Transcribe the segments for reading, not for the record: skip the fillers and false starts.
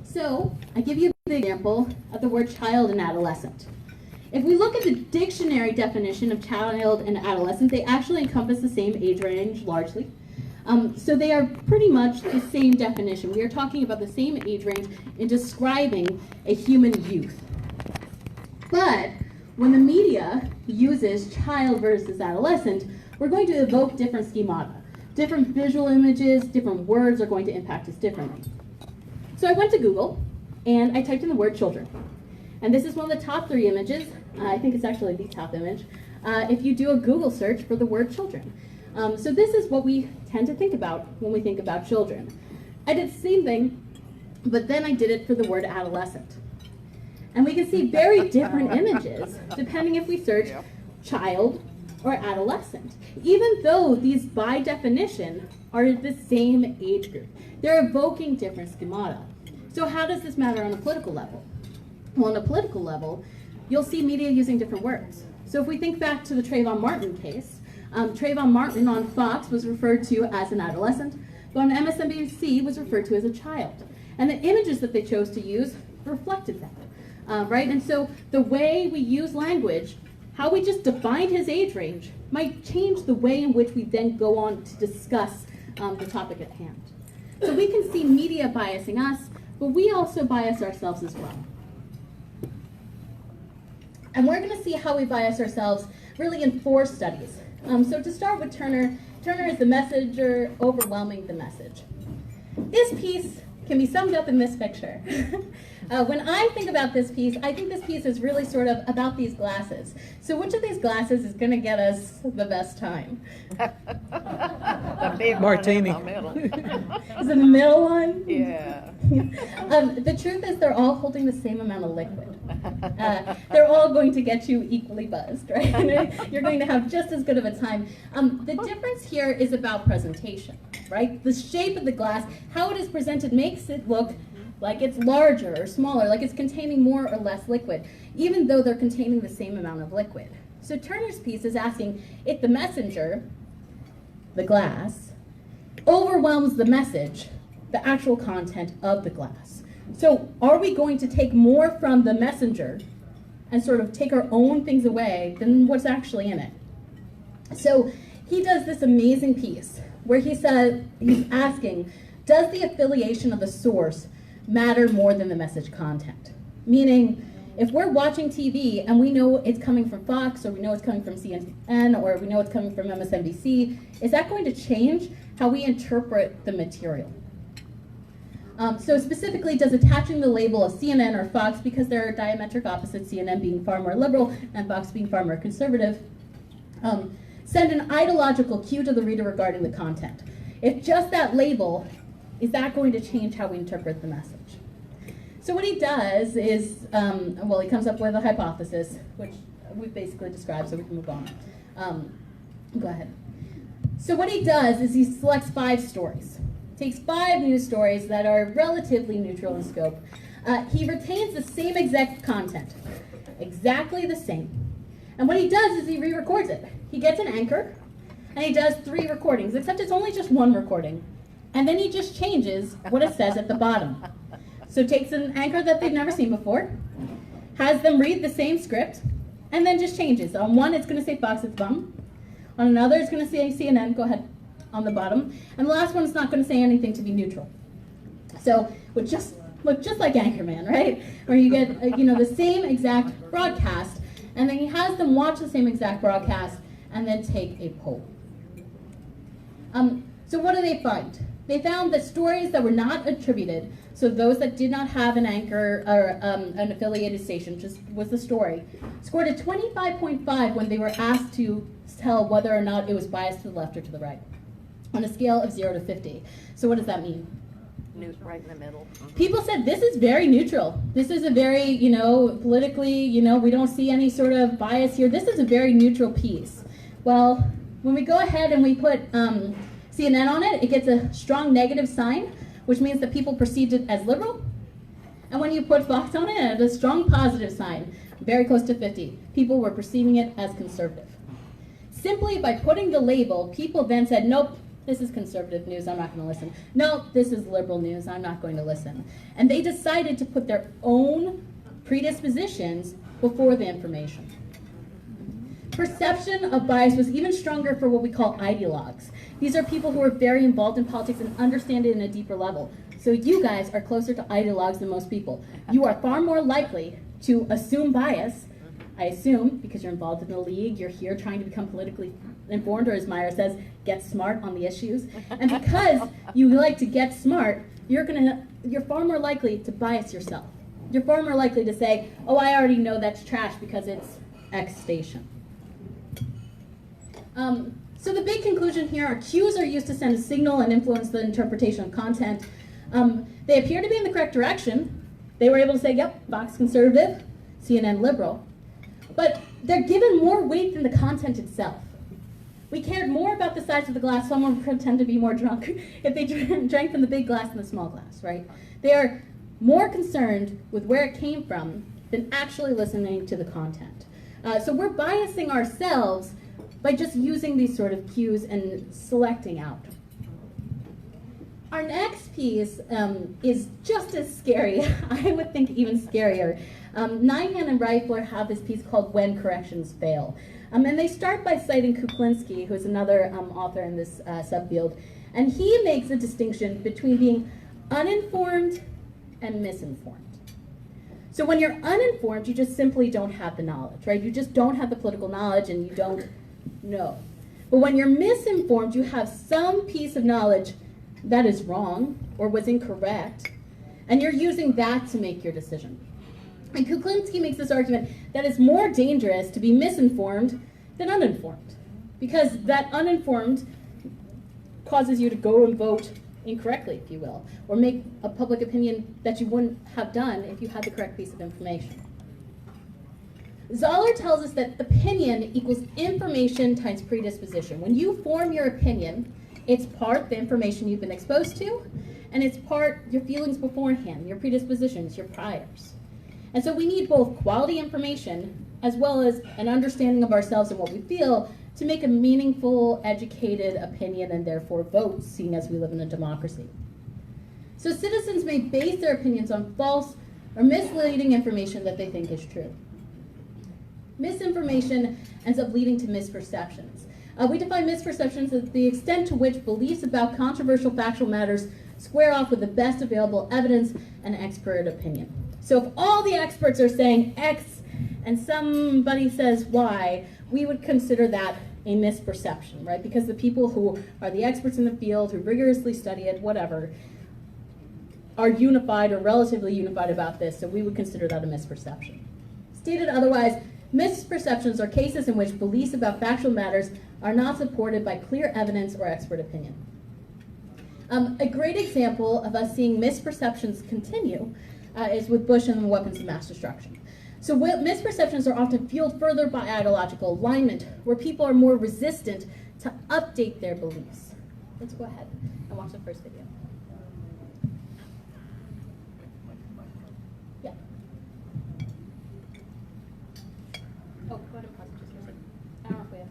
So I give you the example of the word child and adolescent. If we look at the dictionary definition of child and adolescent, they actually encompass the same age range largely. So they are pretty much the same definition. We are talking about the same age range in describing a human youth. But when the media uses child versus adolescent, we're going to evoke different schemata. Different visual images, different words are going to impact us differently. So I went to Google and I typed in the word children. And this is one of the top 3 images. I think it's actually the top image. If you do a Google search for the word children. So this is what we tend to think about when we think about children. I did the same thing, but then I did it for the word adolescent. And we can see very different images depending if we search child or adolescent, even though these by definition are the same age group. They're evoking different schemata. So how does this matter on a political level? Well, on a political level, you'll see media using different words. So if we think back to the Trayvon Martin case, Trayvon Martin on Fox was referred to as an adolescent, but on MSNBC was referred to as a child. And the images that they chose to use reflected that, right? And so the way we use language, how we just defined his age range, might change the way in which we then go on to discuss the topic at hand. So we can see media biasing us, but we also bias ourselves as well. And we're going to see how we bias ourselves really in 4 studies. So to start with Turner, Turner is the messenger overwhelming the message. This piece can be summed up in this picture. When I think about this piece, I think this piece is really sort of about these glasses. So which of these glasses is going to get us the best time? The big Martini. one in the middle. Is it the middle one? Yeah. The truth is they're all holding the same amount of liquid. They're all going to get you equally buzzed, right? You're going to have just as good of a time. The difference here is about presentation, right? The shape of the glass, how it is presented makes it look like it's larger or smaller, like it's containing more or less liquid, even though they're containing the same amount of liquid. So Turner's piece is asking if the messenger, the glass, overwhelms the message, the actual content of the glass. So are we going to take more from the messenger and sort of take our own things away than what's actually in it? So he does this amazing piece where he says, he's asking, does the affiliation of the source matter more than the message content? Meaning, if we're watching TV and we know it's coming from Fox, or we know it's coming from CNN, or we know it's coming from MSNBC, is that going to change how we interpret the material? So specifically, does attaching the label of CNN or Fox, because they're diametric opposites, CNN being far more liberal and Fox being far more conservative, send an ideological cue to the reader regarding the content? If just that label, is that going to change how we interpret the message? So what he does is, well, he comes up with a hypothesis, which we've basically described, so we can move on. Go ahead. So what he does is he selects 5 stories. Takes 5 news stories that are relatively neutral in scope. He retains the same exact content, exactly the same. And what he does is he re-records it. He gets an anchor, and he does 3 recordings, except it's only just 1 recording. And then he just changes what it says at the bottom. So takes an anchor that they've never seen before, has them read the same script, and then just changes. On one, it's going to say Fox at the bottom. On another, it's going to say CNN, go ahead, on the bottom. And the last one is not going to say anything to be neutral. So would just look just like Anchorman, right? Where you get the same exact broadcast, and then he has them watch the same exact broadcast, and then take a poll. So what do they find? They found that stories that were not attributed, so those that did not have an anchor or an affiliated station, just was the story, scored a 25.5 when they were asked to tell whether or not it was biased to the left or to the right, on a scale of 0 to 50. So what does that mean? News right in the middle. People said this is very neutral. This is a very, politically, we don't see any sort of bias here. This is a very neutral piece. Well, when we go ahead and we put CNN on it, it gets a strong negative sign, which means that people perceived it as liberal. And when you put Fox on it, it has a strong positive sign, very close to 50. People were perceiving it as conservative. Simply by putting the label, people then said, nope, this is conservative news, I'm not going to listen. No, this is liberal news, I'm not going to listen. And they decided to put their own predispositions before the information. Perception of bias was even stronger for what we call ideologues. These are people who are very involved in politics and understand it in a deeper level. So you guys are closer to ideologues than most people. You are far more likely to assume bias, I assume, because you're involved in the league, you're here trying to become politically informed, or as Myra says, get smart on the issues. And because you like to get smart, you're far more likely to bias yourself. You're far more likely to say, oh, I already know that's trash because it's X station. So the big conclusion here are cues are used to send a signal and influence the interpretation of content. They appear to be in the correct direction. They were able to say, yep, Fox conservative, CNN liberal. But they're given more weight than the content itself. We cared more about the size of the glass. Someone would pretend to be more drunk if they drank from the big glass than the small glass, right? They are more concerned with where it came from than actually listening to the content. So we're biasing ourselves by just using these sort of cues and selecting out. Our next piece is just as scary, I would think even scarier. Nyhan and Reifler have this piece called When Corrections Fail. And they start by citing Kuklinski, who's another author in this subfield. And he makes a distinction between being uninformed and misinformed. So when you're uninformed, you just simply don't have the knowledge, right? You just don't have the political knowledge and you don't know. But when you're misinformed, you have some piece of knowledge that is wrong or was incorrect, and you're using that to make your decision. And Kuklinski makes this argument that it's more dangerous to be misinformed than uninformed, because that uninformed causes you to go and vote incorrectly, if you will, or make a public opinion that you wouldn't have done if you had the correct piece of information. Zoller tells us that opinion equals information times predisposition. When you form your opinion, it's part the information you've been exposed to, and it's part your feelings beforehand, your predispositions, your priors. And so we need both quality information as well as an understanding of ourselves and what we feel to make a meaningful, educated opinion and therefore vote, seeing as we live in a democracy. So citizens may base their opinions on false or misleading information that they think is true. Misinformation ends up leading to misperceptions. We define misperceptions as the extent to which beliefs about controversial factual matters square off with the best available evidence and expert opinion. So if all the experts are saying X and somebody says Y, we would consider that a misperception, right? Because the people who are the experts in the field, who rigorously study it, whatever, are unified or relatively unified about this, so we would consider that a misperception. Stated otherwise, misperceptions are cases in which beliefs about factual matters are not supported by clear evidence or expert opinion. A great example of us seeing misperceptions continue is with Bush and weapons of mass destruction. So misperceptions are often fueled further by ideological alignment, where people are more resistant to update their beliefs. Let's go ahead and watch the first video. Yeah. Oh, go ahead and pause just for a second. I don't know if we have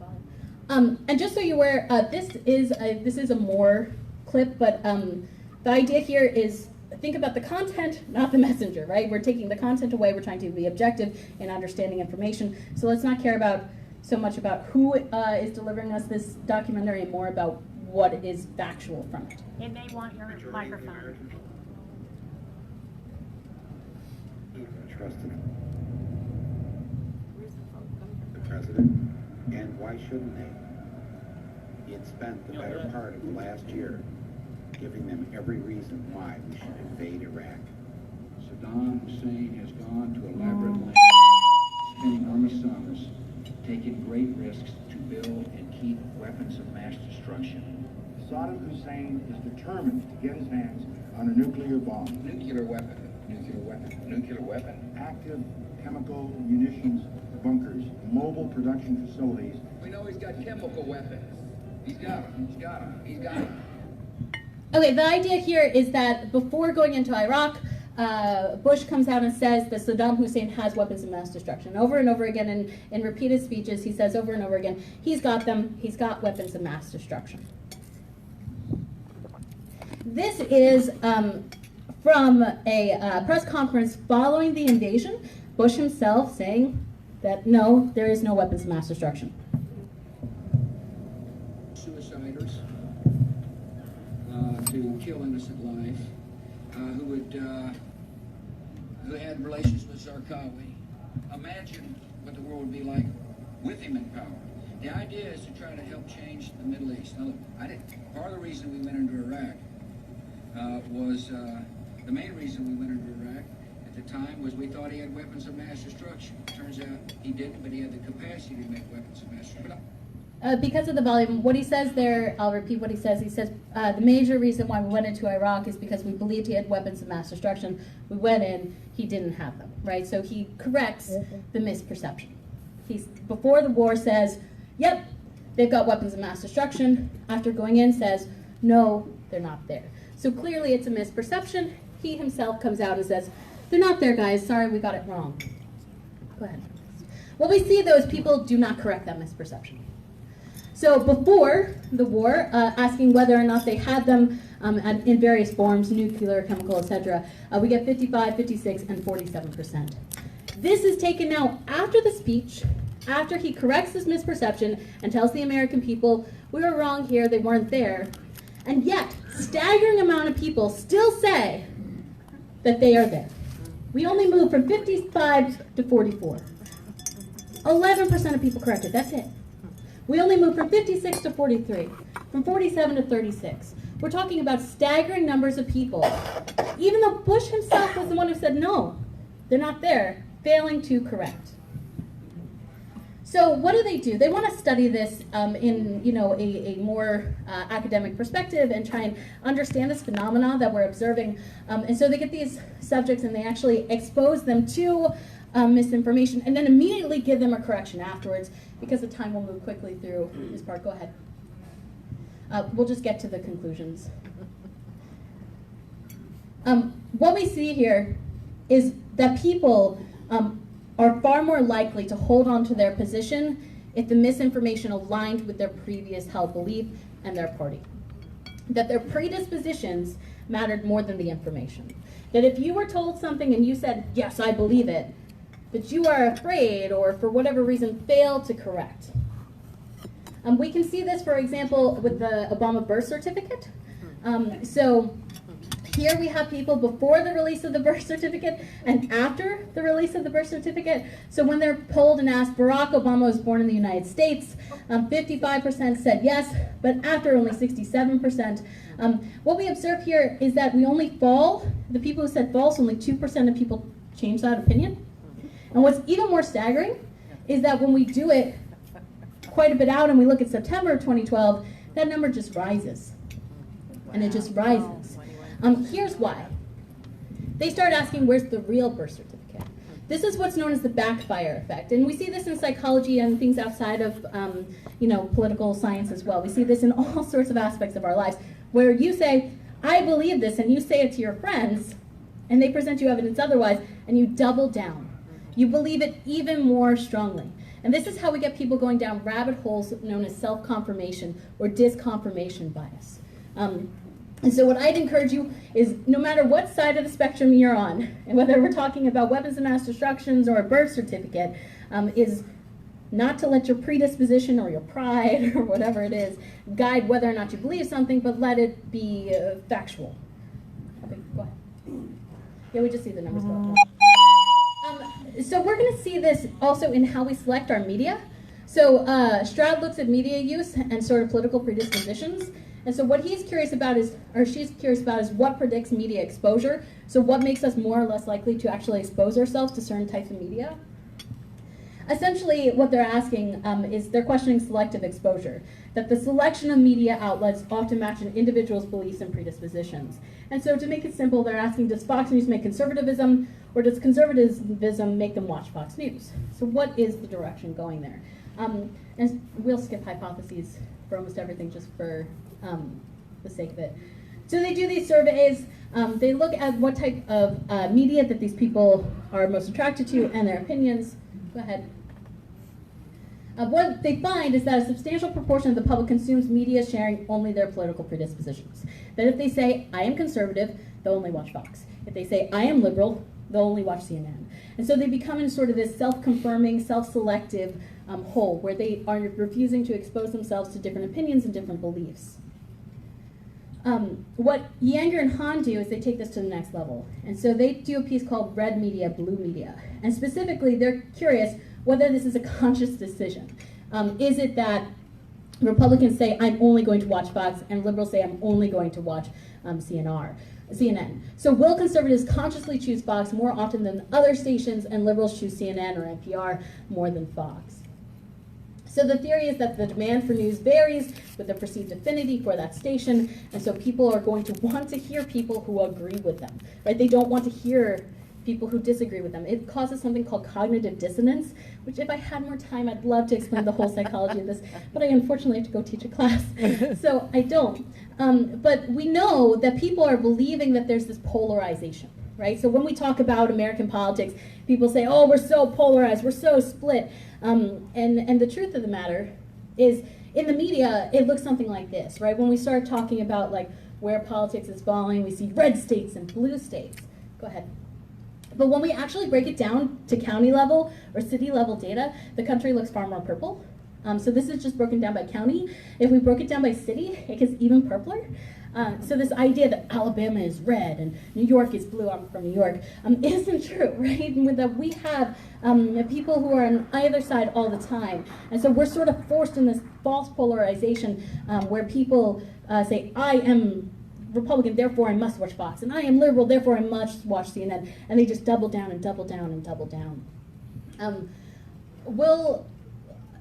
volume. And just so you're aware, this is a more clip, but the idea here is think about the content, not the messenger, right? We're taking the content away. We're trying to be objective in understanding information. So let's not care about so much about who is delivering us this documentary, and more about what is factual from it. And they want your microphone. Trusted the president, and why shouldn't they? He had spent the better part of the last year giving them every reason why we should invade Iraq. Saddam Hussein has gone to elaborate lengths, spending enormous sums, taking great risks to build and keep weapons of mass destruction. Saddam Hussein is determined to get his hands on a nuclear bomb. Nuclear weapon, nuclear weapon, nuclear weapon. Active chemical munitions bunkers, mobile production facilities. We know he's got chemical weapons. He's got them, he's got them, he's got them. Okay, the idea here is that before going into Iraq, Bush comes out and says that Saddam Hussein has weapons of mass destruction. Over and over again in repeated speeches, he says over and over again, he's got them, he's got weapons of mass destruction. this is from a press conference following the invasion. Bush himself saying that no, there is no weapons of mass destruction. Suiciders to kill innocent life, who had relations with Zarqawi. Imagine what the world would be like with him in power. The idea is to try to help change the Middle East. Now look, part of the reason we went into Iraq was the main reason we went into Iraq at the time was we thought he had weapons of mass destruction. Turns out he didn't, but he had the capacity to make weapons of mass destruction. Because of the volume, what he says there, I'll repeat what he says. He says, the major reason why we went into Iraq is because we believed he had weapons of mass destruction. We went in, he didn't have them, right? So he corrects the misperception. Before the war says, yep, they've got weapons of mass destruction. After going in says, no, they're not there. So clearly it's a misperception. He himself comes out and says, they're not there, guys. Sorry, we got it wrong. Go ahead. What we see, though, is people do not correct that misperception. So before the war, asking whether or not they had them in various forms, nuclear, chemical, etc., we get 55, 56, and 47%. This is taken now after the speech, after he corrects this misperception and tells the American people, we were wrong here, they weren't there. And yet, staggering amount of people still say that they are there. We only moved from 55 to 44. 11% of people corrected, that's it. We only moved from 56 to 43, from 47 to 36. We're talking about staggering numbers of people, even though Bush himself was the one who said, no, they're not there, failing to correct. So what do? They want to study this in a more academic perspective and try and understand this phenomena that we're observing. And so they get these subjects and they actually expose them to misinformation and then immediately give them a correction afterwards, because the time will move quickly through this part. Go ahead. We'll just get to the conclusions. What we see here is that people are far more likely to hold on to their position if the misinformation aligned with their previous held belief and their party. That their predispositions mattered more than the information. That if you were told something and you said, yes, I believe it, but you are afraid or for whatever reason failed to correct. We can see this, for example, with the Obama birth certificate. So here we have people before the release of the birth certificate and after the release of the birth certificate. So when they're polled and asked, Barack Obama was born in the United States, 55% said yes, but after only 67%. What we observe here is that we only the people who said false, only 2% of people changed that opinion. And what's even more staggering is that when we do it quite a bit out and we look at September of 2012, that number just rises. And it just rises. Here's why. They start asking, where's the real birth certificate? This is what's known as the backfire effect. And we see this in psychology and things outside of political science as well. We see this in all sorts of aspects of our lives, where you say, I believe this, and you say it to your friends, and they present you evidence otherwise, and you double down. You believe it even more strongly. And this is how we get people going down rabbit holes known as self-confirmation or disconfirmation bias. And so what I'd encourage you is, no matter what side of the spectrum you're on, and whether we're talking about weapons of mass destruction or a birth certificate, is not to let your predisposition or your pride or whatever it is guide whether or not you believe something, but let it be factual. Okay, go ahead. Yeah, we just see the numbers go up. So we're going to see this also in how we select our media. So Stroud looks at media use and sort of political predispositions. And so what he's curious about is, or she's curious about, is what predicts media exposure. So what makes us more or less likely to actually expose ourselves to certain types of media. Essentially, what they're asking is they're questioning selective exposure, that the selection of media outlets often match an individual's beliefs and predispositions. And so to make it simple, they're asking, does Fox News make conservatism, or does conservatism make them watch Fox News? So what is the direction going there? And we'll skip hypotheses for almost everything just for the sake of it. So they do these surveys. They look at what type of media that these people are most attracted to and their opinions. Go ahead. What they find is that a substantial proportion of the public consumes media sharing only their political predispositions. That if they say, I am conservative, they'll only watch Fox. If they say, I am liberal, they'll only watch CNN. And so they become in sort of this self-confirming, self-selective hole where they are refusing to expose themselves to different opinions and different beliefs. What Yanger and Hahn do is they take this to the next level. And so they do a piece called Red Media, Blue Media. And specifically, they're curious whether this is a conscious decision. Is it that Republicans say, I'm only going to watch Fox, and liberals say, I'm only going to watch CNN. So will conservatives consciously choose Fox more often than other stations, and liberals choose CNN or NPR more than Fox? So the theory is that the demand for news varies with the perceived affinity for that station, and so people are going to want to hear people who agree with them, right? They don't want to hear people who disagree with them. It causes something called cognitive dissonance, which if I had more time, I'd love to explain the whole psychology of this, but I unfortunately have to go teach a class, so I don't. But we know that people are believing that there's this polarization, right? So when we talk about American politics, people say, oh, we're so polarized, we're so split. And the truth of the matter is, in the media, it looks something like this, right? When we start talking about like where politics is falling, we see red states and blue states. Go ahead. But when we actually break it down to county level or city level data, the country looks far more purple. So this is just broken down by county. If we broke it down by city, it gets even purpler. So this idea that Alabama is red and New York is blue, I'm from New York, isn't true, right? With that we have people who are on either side all the time. And so we're sort of forced in this false polarization where people say, I am Republican, therefore I must watch Fox, and I am liberal, therefore I must watch CNN, and they just double down and double down and double down.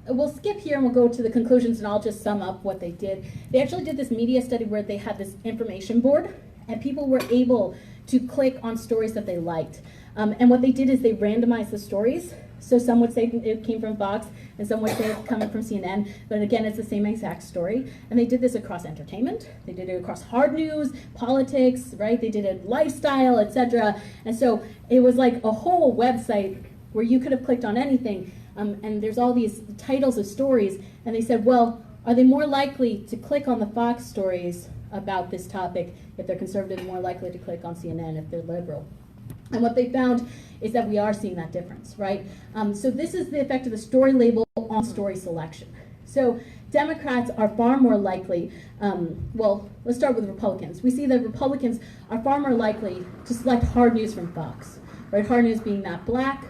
We'll skip here and we'll go to the conclusions, and I'll just sum up what they did. They actually did this media study where they had this information board, and people were able to click on stories that they liked. And what they did is they randomized the stories. So some would say it came from Fox, and some would say it's coming from CNN, but again, it's the same exact story. And they did this across entertainment, they did it across hard news, politics, right? They did it lifestyle, etc. And so it was like a whole website where you could have clicked on anything, and there's all these titles of stories, and they said, well, are they more likely to click on the Fox stories about this topic if they're conservative, more likely to click on CNN if they're liberal? And what they found is that we are seeing that difference, right? So this is the effect of the story label on story selection. So Democrats are far more likely, well, let's start with Republicans. We see that Republicans are far more likely to select hard news from Fox, right? Hard news being that black,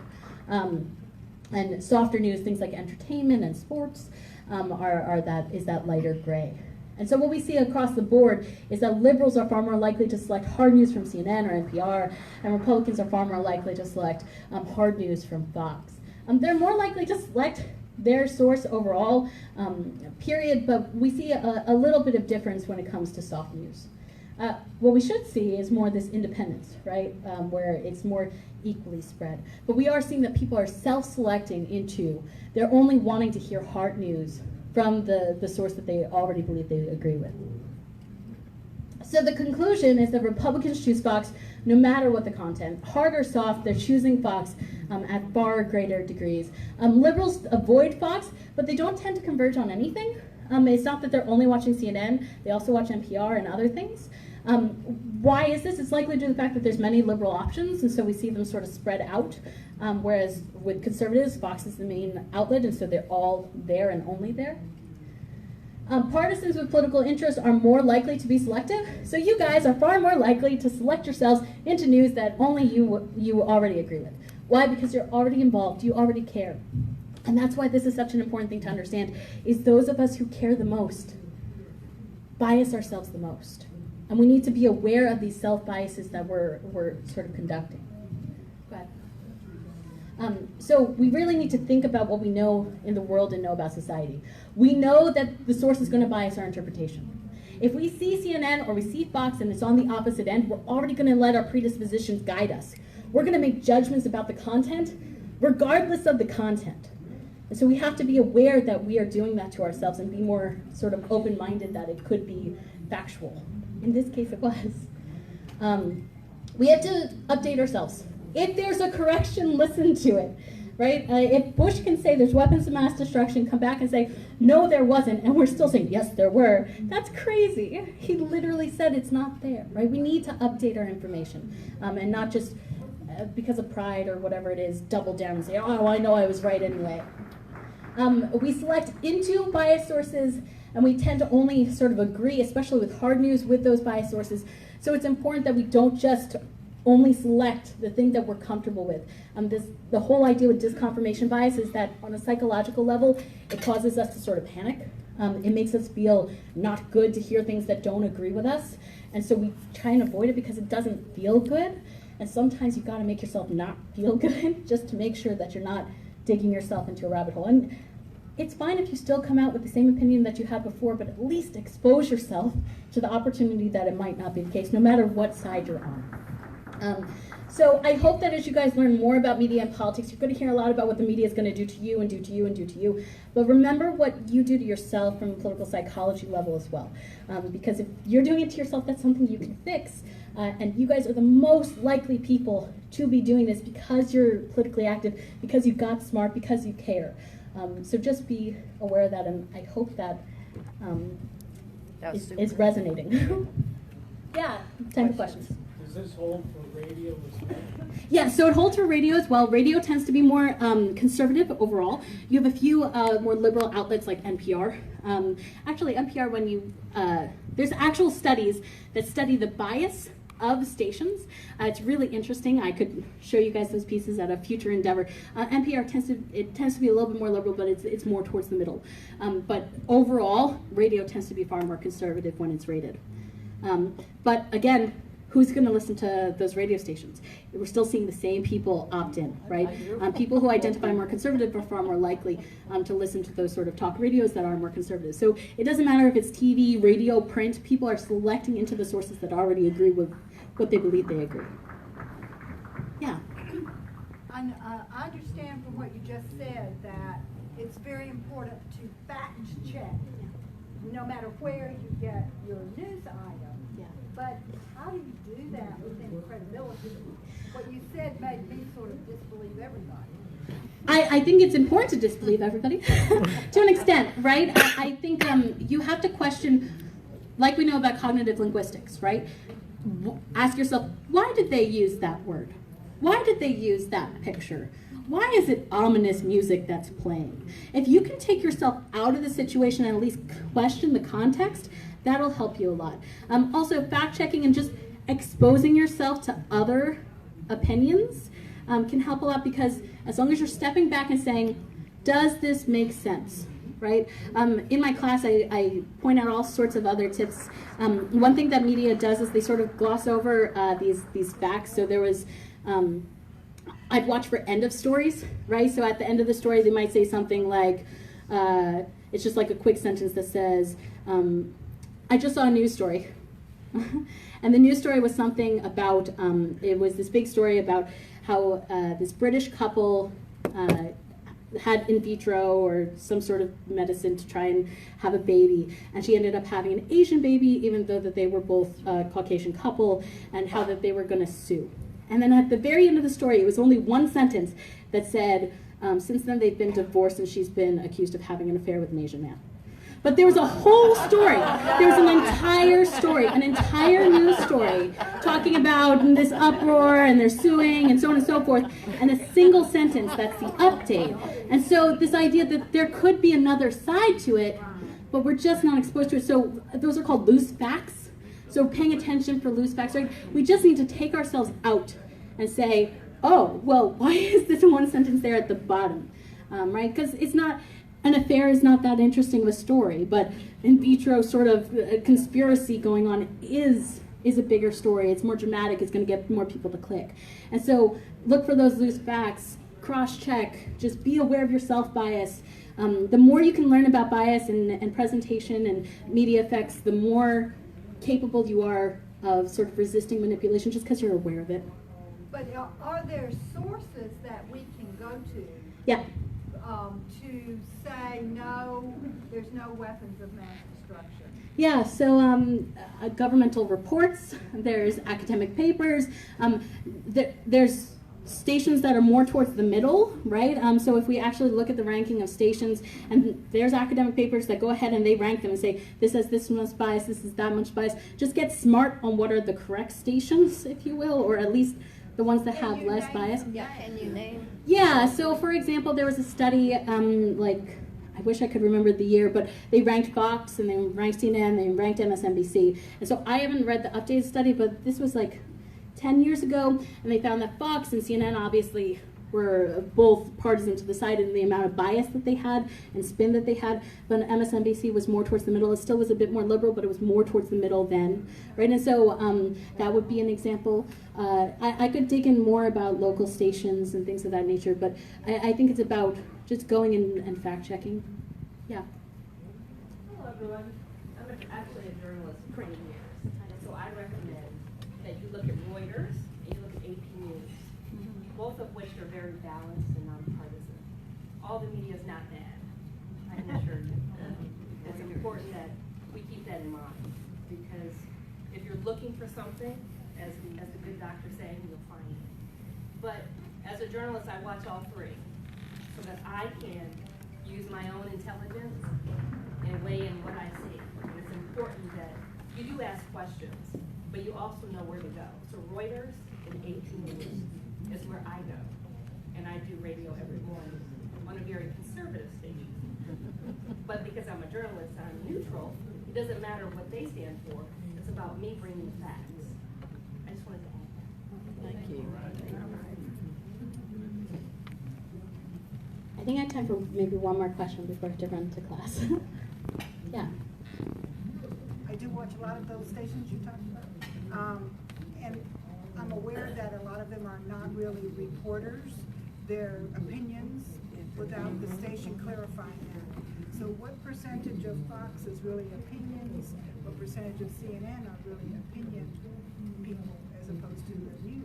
and softer news, things like entertainment and sports, is that lighter gray. And so what we see across the board is that liberals are far more likely to select hard news from CNN or NPR, and Republicans are far more likely to select hard news from Fox. They're more likely to select their source overall, period, but we see a little bit of difference when it comes to soft news. What we should see is more this independence, right, where it's more equally spread. But we are seeing that people are self-selecting into, they're only wanting to hear hard news from the source that they already believe they agree with. So the conclusion is that Republicans choose Fox no matter what the content. Hard or soft, they're choosing Fox at far greater degrees. Liberals avoid Fox, but they don't tend to converge on anything. It's not that they're only watching CNN, they also watch NPR and other things. Why is this? It's likely due to the fact that there's many liberal options, and so we see them sort of spread out. Whereas with conservatives, Fox is the main outlet, and so they're all there and only there. Partisans with political interest are more likely to be selective. So you guys are far more likely to select yourselves into news that only you already agree with. Why? Because you're already involved, you already care. And that's why this is such an important thing to understand, is those of us who care the most bias ourselves the most. And we need to be aware of these self-biases that we're sort of conducting. Go ahead. So we really need to think about what we know in the world and know about society. We know that the source is going to bias our interpretation. If we see CNN or we see Fox and it's on the opposite end, we're already going to let our predispositions guide us. We're going to make judgments about the content regardless of the content. And so we have to be aware that we are doing that to ourselves and be more sort of open-minded that it could be factual. In this case, it was. We have to update ourselves. If there's a correction, listen to it. right? If Bush can say there's weapons of mass destruction, come back and say, no, there wasn't, and we're still saying, yes, there were, that's crazy. He literally said it's not there, right? We need to update our information and not just because of pride or whatever it is, double down and say, oh, I know I was right anyway. We select into bias sources, and we tend to only sort of agree, especially with hard news, with those bias sources. So it's important that we don't just only select the thing that we're comfortable with. The whole idea with disconfirmation bias is that on a psychological level, it causes us to sort of panic. It makes us feel not good to hear things that don't agree with us. And so we try and avoid it because it doesn't feel good. And sometimes you've got to make yourself not feel good just to make sure that you're not digging yourself into a rabbit hole. And it's fine if you still come out with the same opinion that you had before, but at least expose yourself to the opportunity that it might not be the case, no matter what side you're on. So I hope that as you guys learn more about media and politics, you're going to hear a lot about what the media is going to do to you and do to you and do to you. But remember what you do to yourself from a political psychology level as well. Because if you're doing it to yourself, that's something you can fix. And you guys are the most likely people to be doing this because you're politically active, because you got smart, because you care. So just be aware of that, and I hope that is resonating. Yeah, time for questions. Does this hold for radio as well? Yeah, so it holds for radio as well. Radio tends to be more conservative overall. You have a few more liberal outlets like NPR. Actually, NPR, when you there's actual studies that study the bias of stations. It's really interesting. I could show you guys those pieces at a future endeavor. NPR tends to be a little bit more liberal, but it's more towards the middle. But overall, radio tends to be far more conservative when it's rated. But again, who's going to listen to those radio stations? We're still seeing the same people opt in, right? People who identify more conservative are far more likely to listen to those sort of talk radios that are more conservative. So it doesn't matter if it's TV, radio, print, people are selecting into the sources that already agree with what they believe they agree. Yeah? I understand from what you just said that it's very important to fact check, no matter where you get your news item. Yeah. But how do you do that with any credibility? What you said made me sort of disbelieve everybody. I think it's important to disbelieve everybody to an extent, right? I think you have to question, like we know about cognitive linguistics, right? Ask yourself, why did they use that word? Why did they use that picture? Why is it ominous music that's playing? If you can take yourself out of the situation and at least question the context, that'll help you a lot. Also, fact-checking and just exposing yourself to other opinions can help a lot, because as long as you're stepping back and saying, does this make sense? Right? In my class, I point out all sorts of other tips. One thing that media does is they sort of gloss over these facts. So there was, I'd watch for end of stories, right? So at the end of the story, they might say something like, it's just like a quick sentence that says, I just saw a news story. And the news story was something about, it was this big story about how this British couple had in vitro or some sort of medicine to try and have a baby, and she ended up having an Asian baby, even though that they were both a Caucasian couple, and how that they were going to sue. And then at the very end of the story, it was only one sentence that said, since then they've been divorced and she's been accused of having an affair with an Asian man. But there was a whole story. There was an entire story, an entire news story, talking about this uproar and they're suing and so on and so forth, and a single sentence, that's the update. And so this idea that there could be another side to it, but we're just not exposed to it. So those are called loose facts. So paying attention for loose facts, right? We just need to take ourselves out and say, oh, well, why is this one sentence there at the bottom, right? Because it's not... An affair is not that interesting of a story, but in vitro sort of conspiracy going on is a bigger story. It's more dramatic. It's going to get more people to click. And so look for those loose facts, cross-check, just be aware of your self-bias. The more you can learn about bias and presentation and media effects, the more capable you are of sort of resisting manipulation just because you're aware of it. But are there sources that we can go to? Yeah. To say no, there's no weapons of mass destruction? Yeah, so governmental reports, there's academic papers, there's stations that are more towards the middle, right? So if we actually look at the ranking of stations, and there's academic papers that go ahead and they rank them and say, this has this much bias, this is that much bias. Just get smart on what are the correct stations, if you will, or at least the ones that have less bias. Yeah, can you name? Yeah, so for example, there was a study, I wish I could remember the year, but they ranked Fox and they ranked CNN, they ranked MSNBC. And so I haven't read the updated study, but this was like 10 years ago, and they found that Fox and CNN obviously were both partisan to the side in the amount of bias that they had and spin that they had, but MSNBC was more towards the middle. It still was a bit more liberal, but it was more towards the middle then, right? And so that would be an example. I could dig in more about local stations and things of that nature, but I think it's about just going and fact-checking. Yeah. Hello, everyone. I'm actually a journalist for 20 years, and so I recommend that you look at Reuters and you look at AP News, both of which are very balanced and nonpartisan. All the media is not bad, I can assure you. It's important that we keep that in mind, because if you're looking for something, as the good doctor saying, you'll find it. But as a journalist, I watch all three, so that I can use my own intelligence and weigh in what I see. And it's important that you do ask questions, but you also know where to go. So Reuters and AP News is where I go. And I do radio every morning on a very conservative station. But because I'm a journalist and I'm neutral, it doesn't matter what they stand for. It's about me bringing the facts. I just wanted to add that. Thank you. I think I have time for maybe one more question before I have to run to class. Yeah. I do watch a lot of those stations you talked about. And I'm aware that a lot of them are not really reporters. They're opinions without the station clarifying that. So what percentage of Fox is really opinions? What percentage of CNN are really opinion people as opposed to the news?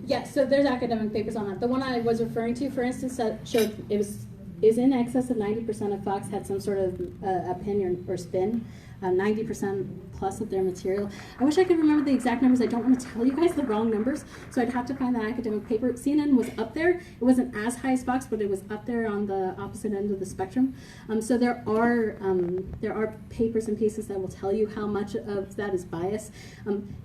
Yes, so there's academic papers on that. The one I was referring to, for instance, that showed is in excess of 90% of Fox had some sort of opinion or spin. 90% plus of their material. I wish I could remember the exact numbers. I don't want to tell you guys the wrong numbers, so I'd have to find that academic paper. CNN was up there. It wasn't as high as Fox, but it was up there on the opposite end of the spectrum. So there are papers and pieces that will tell you how much of that is bias.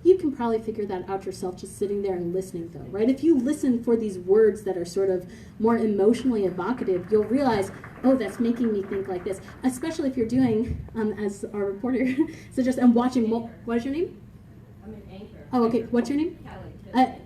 You can probably figure that out yourself just sitting there and listening, though, right? If you listen for these words that are sort of more emotionally evocative, you'll realize, oh, that's making me think like this, especially if you're doing, as our reporter suggests, and watching, what is your name? I'm an anchor. Oh, okay, what's your name? Kelly.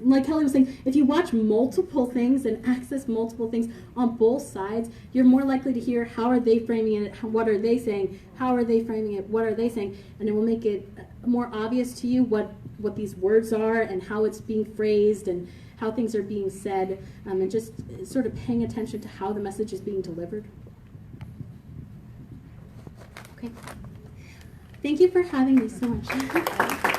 Like Kelly was saying, if you watch multiple things and access multiple things on both sides, you're more likely to hear how are they framing it, what are they saying, how are they framing it, what are they saying, and it will make it more obvious to you what these words are and how it's being phrased and how things are being said, and just sort of paying attention to how the message is being delivered. Okay. Thank you for having me so much.